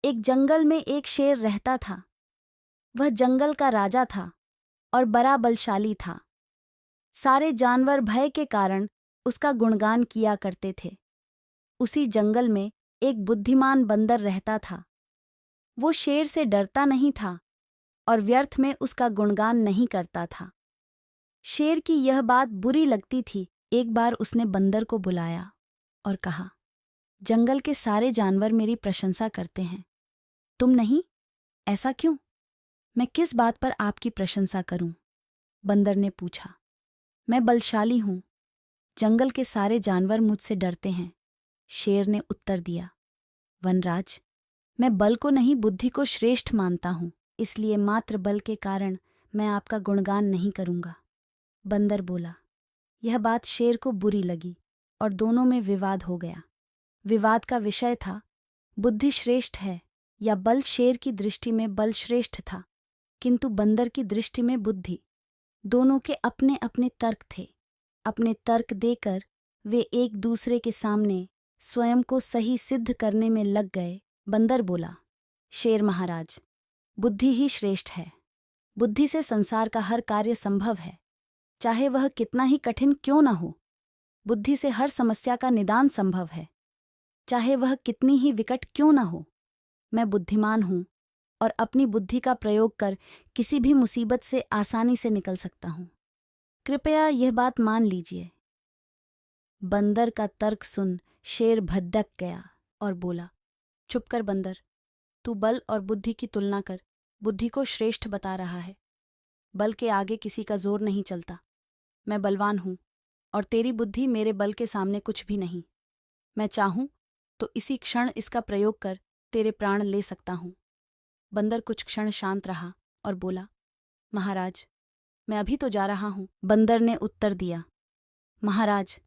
एक जंगल में एक शेर रहता था। वह जंगल का राजा था और बड़ा बलशाली था। सारे जानवर भय के कारण उसका गुणगान किया करते थे। उसी जंगल में एक बुद्धिमान बंदर रहता था। वो शेर से डरता नहीं था और व्यर्थ में उसका गुणगान नहीं करता था। शेर की यह बात बुरी लगती थी। एक बार उसने बंदर को बुलाया और कहा, जंगल के सारे जानवर मेरी प्रशंसा करते हैं, तुम नहीं? ऐसा क्यों? मैं किस बात पर आपकी प्रशंसा करूं? बंदर ने पूछा। मैं बलशाली हूं, जंगल के सारे जानवर मुझसे डरते हैं, शेर ने उत्तर दिया। वनराज, मैं बल को नहीं बुद्धि को श्रेष्ठ मानता हूं, इसलिए मात्र बल के कारण मैं आपका गुणगान नहीं करूंगा। बंदर बोला। यह बात शेर को बुरी लगी और दोनों में विवाद हो गया। विवाद का विषय था, बुद्धि श्रेष्ठ है या बल। शेर की दृष्टि में बल श्रेष्ठ था, किंतु बंदर की दृष्टि में बुद्धि। दोनों के अपने अपने तर्क थे। अपने तर्क देकर वे एक दूसरे के सामने स्वयं को सही सिद्ध करने में लग गए। बंदर बोला, शेर महाराज, बुद्धि ही श्रेष्ठ है। बुद्धि से संसार का हर कार्य संभव है, चाहे वह कितना ही कठिन क्यों न हो। बुद्धि से हर समस्या का निदान संभव है, चाहे वह कितनी ही विकट क्यों न हो। मैं बुद्धिमान हूं और अपनी बुद्धि का प्रयोग कर किसी भी मुसीबत से आसानी से निकल सकता हूं। कृपया यह बात मान लीजिए। बंदर का तर्क सुन शेर भद्दक गया और बोला, चुप कर बंदर, तू बल और बुद्धि की तुलना कर बुद्धि को श्रेष्ठ बता रहा है। बल के आगे किसी का जोर नहीं चलता। मैं बलवान हूं और तेरी बुद्धि मेरे बल के सामने कुछ भी नहीं। मैं चाहूं तो इसी क्षण इसका प्रयोग कर तेरे प्राण ले सकता हूं। बंदर कुछ क्षण शांत रहा और बोला, महाराज, मैं अभी तो जा रहा हूं। बंदर ने उत्तर दिया, महाराज,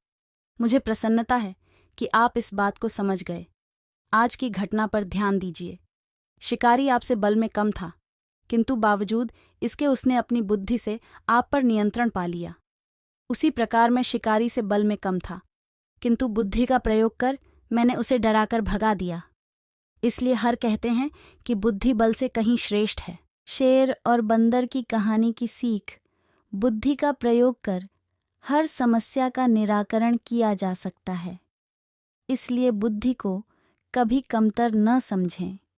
मुझे प्रसन्नता है कि आप इस बात को समझ गए। आज की घटना पर ध्यान दीजिए। शिकारी आपसे बल में कम था, किंतु बावजूद इसके उसने अपनी बुद्धि से आप पर नियंत्रण पा लिया। उसी प्रकार मैं शिकारी से बल में कम था, किंतु बुद्धि का प्रयोग कर मैंने उसे डराकर भगा दिया। इसलिए हर कहते हैं कि बुद्धि बल से कहीं श्रेष्ठ है। शेर और बंदर की कहानी की सीख, बुद्धि का प्रयोग कर हर समस्या का निराकरण किया जा सकता है। इसलिए बुद्धि को कभी कमतर न समझें।